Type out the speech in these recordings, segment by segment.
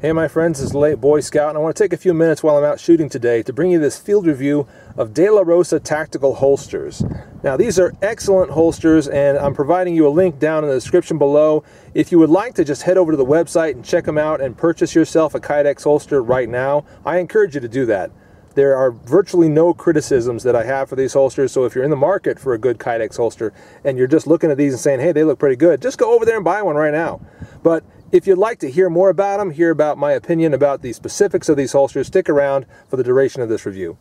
Hey my friends, this is Late Boy Scout, and I want to take a few minutes while I'm out shooting today to bring you this field review of DelaRosa tactical holsters. Now these are excellent holsters, and I'm providing you a link down in the description below. If you would like to just head over to the website and check them out and purchase yourself a Kydex holster right now, I encourage you to do that. There are virtually no criticisms that I have for these holsters, so if you're in the market for a good Kydex holster and you're just looking at these and saying, hey, they look pretty good, just go over there and buy one right now. But if you'd like to hear more about them, hear about my opinion about the specifics of these holsters, stick around for the duration of this review.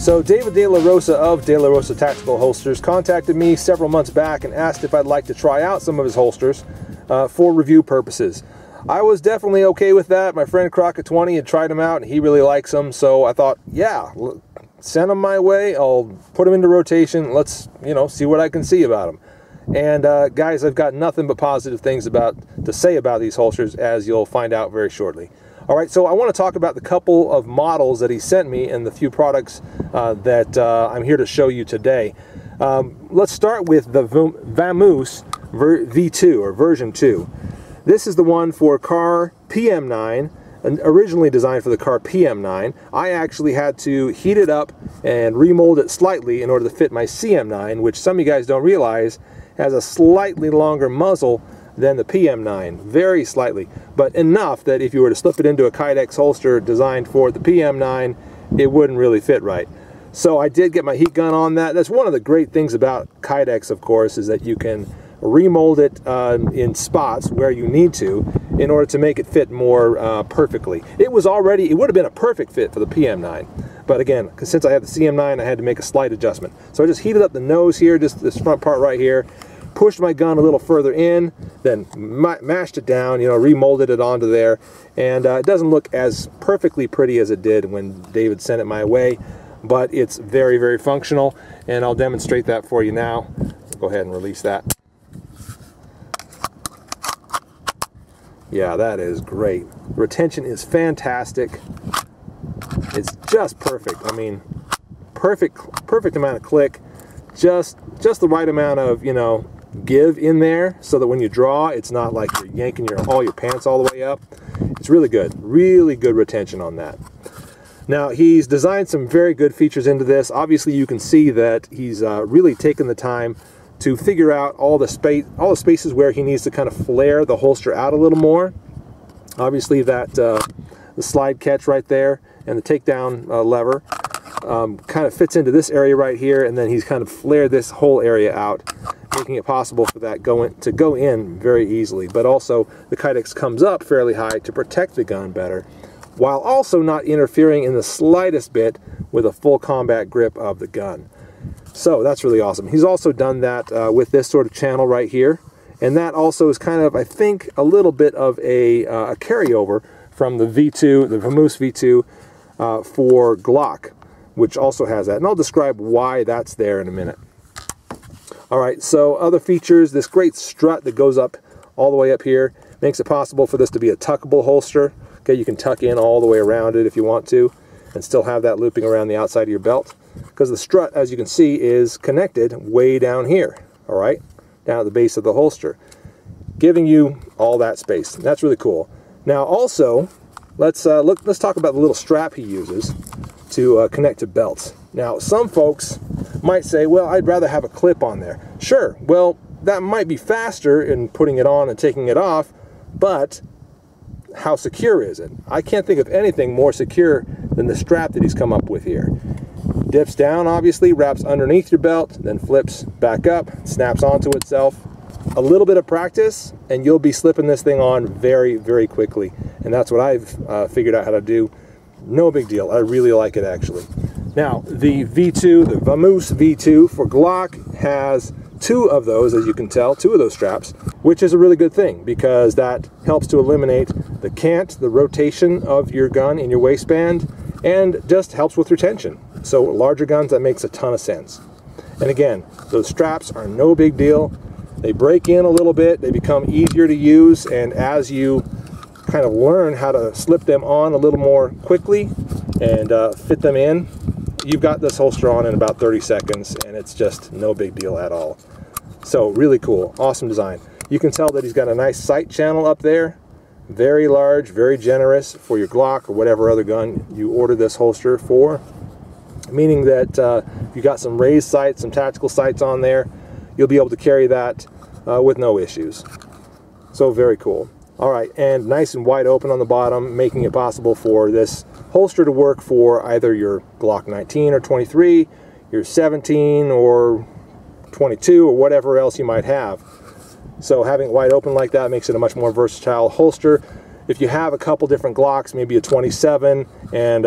So David DelaRosa of DelaRosa Tactical Holsters contacted me several months back and asked if I'd like to try out some of his holsters for review purposes. I was definitely okay with that. My friend Crockett20 had tried them out and he really likes them, so I thought, yeah, send them my way. I'll put them into rotation. Let's, see what I can see about them. And guys, I've got nothing but positive things to say about these holsters, as you'll find out very shortly. All right, so I want to talk about the couple of models that he sent me and the few products that I'm here to show you today. Let's start with the Vamoose V2, or version 2. This is the one for car PM9, originally designed for the car PM9. I actually had to heat it up and remold it slightly in order to fit my CM9, which some of you guys don't realize has a slightly longer muzzle than the PM9, very slightly, but enough that if you were to slip it into a Kydex holster designed for the PM9, it wouldn't really fit right. So I did get my heat gun on that. That's one of the great things about Kydex, of course, is that you can remold it in spots where you need to in order to make it fit more perfectly. It would have been a perfect fit for the PM9, but again, since I have the CM9, I had to make a slight adjustment. So I just heated up the nose here, just this front part right here, pushed my gun a little further in, then mashed it down, remolded it onto there, and it doesn't look as perfectly pretty as it did when David sent it my way, but it's very, very functional, and I'll demonstrate that for you now. Go ahead and release that. Yeah, that is great. Retention is fantastic. It's just perfect. I mean, perfect amount of click, just the right amount of, give in there so that when you draw, it's not like you're yanking all your pants all the way up. It's really good retention on that. Now, he's designed some very good features into this. Obviously, you can see that he's really taken the time to figure out all the spaces where he needs to kind of flare the holster out a little more. Obviously, that the slide catch right there and the takedown lever kind of fits into this area right here, and then he's kind of flared this whole area out, making it possible for that to go in very easily. But also the Kydex comes up fairly high to protect the gun better, while also not interfering in the slightest bit with a full combat grip of the gun. So that's really awesome. He's also done that with this sort of channel right here, and that also is kind of, I think, a little bit of a carryover from the V2, the Vamoose V2 for Glock, which also has that, and I'll describe why that's there in a minute. Alright, so other features, this great strut that goes up all the way up here makes it possible for this to be a tuckable holster. Okay, you can tuck in all the way around it if you want to, and still have that looping around the outside of your belt, because the strut, as you can see, is connected way down here, alright, down at the base of the holster, giving you all that space. That's really cool. Now also, let's talk about the little strap he uses to connect to belts. Now, some folks might say, well, I'd rather have a clip on there. Sure, well, that might be faster in putting it on and taking it off, but how secure is it? I can't think of anything more secure than the strap that he's come up with here. Dips down, obviously, wraps underneath your belt, then flips back up, snaps onto itself. A little bit of practice, and you'll be slipping this thing on very, very quickly. And that's what I've figured out how to do. No big deal. I really like it, actually. Now, the V2, the Vamoose V2 for Glock has two of those, as you can tell, two of those straps, which is a really good thing because that helps to eliminate the cant, the rotation of your gun in your waistband, and just helps with retention. So larger guns, that makes a ton of sense. And again, those straps are no big deal. They break in a little bit, they become easier to use, and as you kind of learn how to slip them on a little more quickly and fit them in, you've got this holster on in about 30 seconds, and it's just no big deal at all. So really cool, awesome design. You can tell that he's got a nice sight channel up there, very large, very generous for your Glock or whatever other gun you order this holster for, meaning that if you got some raised sights, some tactical sights on there, you'll be able to carry that with no issues. So very cool. All right, and nice and wide open on the bottom, making it possible for this holster to work for either your Glock 19 or 23, your 17 or 22, or whatever else you might have. So having it wide open like that makes it a much more versatile holster. If you have a couple different Glocks, maybe a 27 and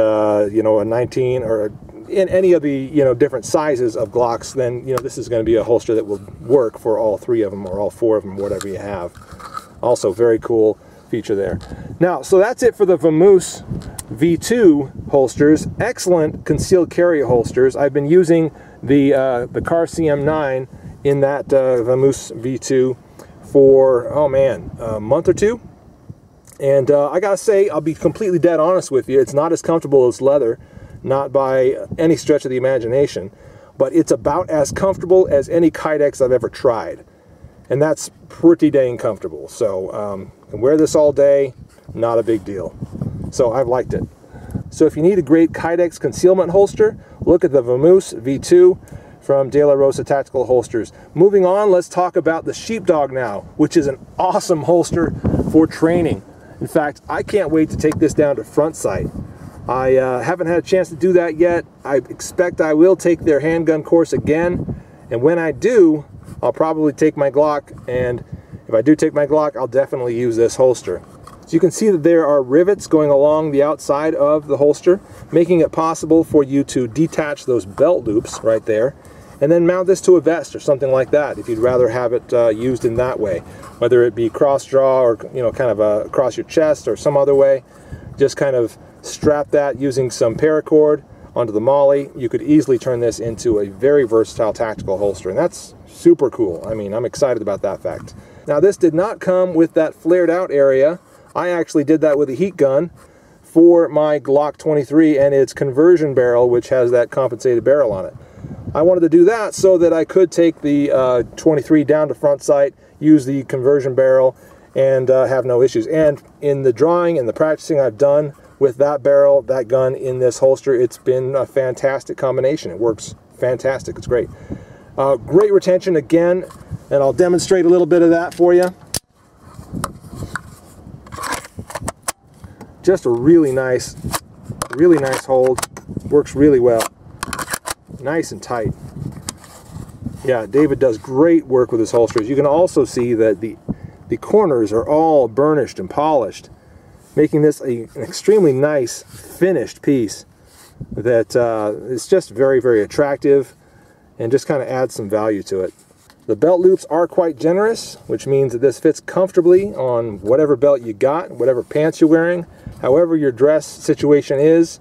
you know, a 19, or in any of the, you know, different sizes of Glocks, then, you know, this is going to be a holster that will work for all three of them or all four of them, whatever you have. Also very cool feature there. Now, so that's it for the Vamoose V2 holsters. Excellent concealed carry holsters. I've been using the Car CM9 in that Vamoose V2 for, oh man, a month or two. And I gotta say, I'll be completely dead honest with you, it's not as comfortable as leather, not by any stretch of the imagination, but it's about as comfortable as any Kydex I've ever tried. And that's pretty dang comfortable. So can wear this all day, not a big deal. So I've liked it. So if you need a great Kydex concealment holster, look at the Vamoose V2 from DelaRosa Tactical Holsters. Moving on, let's talk about the Sheepdog now, which is an awesome holster for training. In fact, I can't wait to take this down to front sight. I haven't had a chance to do that yet. I expect I will take their handgun course again, and when I do, I'll probably take my Glock, and if I do take my Glock, I'll definitely use this holster. So you can see that there are rivets going along the outside of the holster, making it possible for you to detach those belt loops right there, and then mount this to a vest or something like that if you'd rather have it used in that way, whether it be cross draw or, you know, kind of across your chest or some other way. Just kind of strap that using some paracord onto the molly. You could easily turn this into a very versatile tactical holster, and that's super cool. I mean, I'm excited about that fact. Now, this did not come with that flared out area. I actually did that with a heat gun for my Glock 23 and its conversion barrel, which has that compensated barrel on it. I wanted to do that so that I could take the 23 down to front sight, use the conversion barrel, and have no issues. And in the drawing and the practicing I've done with that barrel, that gun in this holster, it's been a fantastic combination. It works fantastic. It's great. Great retention again, and I'll demonstrate a little bit of that for you. Just a really nice hold. Works really well. Nice and tight. Yeah, David does great work with his holsters. You can also see that the corners are all burnished and polished, making this an extremely nice finished piece that is just very, very attractive and just kind of adds some value to it. The belt loops are quite generous, which means that this fits comfortably on whatever belt you got, whatever pants you're wearing, however your dress situation is.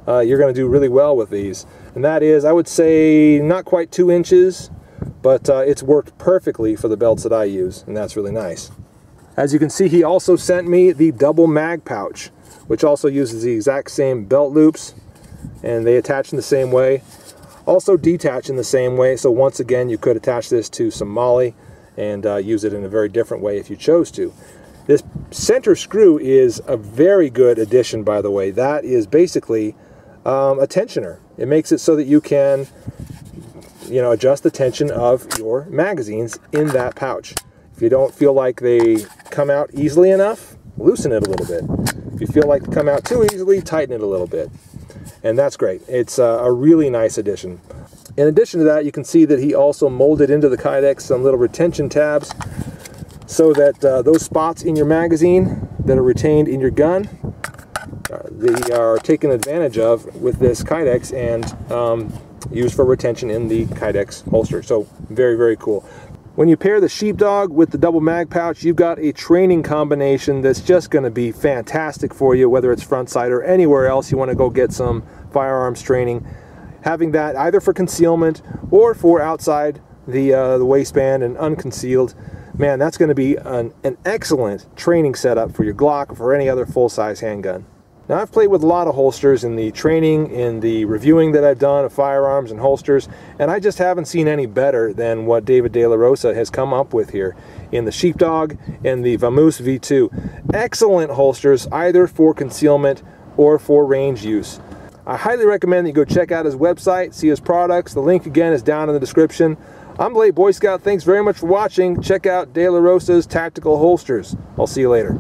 You're going to do really well with these. And that is, I would say, not quite 2 inches, but it's worked perfectly for the belts that I use, and that's really nice. As you can see, he also sent me the double mag pouch, which also uses the exact same belt loops, and they attach in the same way. Also detach in the same way, so once again, you could attach this to some molly and use it in a very different way if you chose to. This center screw is a very good addition, by the way. That is basically a tensioner. It makes it so that you can, you know, adjust the tension of your magazines in that pouch. If you don't feel like they come out easily enough, loosen it a little bit. If you feel like they come out too easily, tighten it a little bit. And that's great. It's a really nice addition. In addition to that, you can see that he also molded into the Kydex some little retention tabs so that those spots in your magazine that are retained in your gun, they are taken advantage of with this Kydex and used for retention in the Kydex holster. So very, very cool. When you pair the Sheepdog with the double mag pouch, you've got a training combination that's just going to be fantastic for you, whether it's front sight or anywhere else you want to go get some firearms training. Having that either for concealment or for outside the waistband and unconcealed, man, that's going to be an excellent training setup for your Glock or for any other full-size handgun. Now, I've played with a lot of holsters in the training, in the reviewing that I've done of firearms and holsters, and I just haven't seen any better than what David DelaRosa has come up with here in the Sheepdog and the Vamoose V2. Excellent holsters, either for concealment or for range use. I highly recommend that you go check out his website, see his products. The link again is down in the description. I'm Late Boy Scout. Thanks very much for watching. Check out DelaRosa's Tactical Holsters. I'll see you later.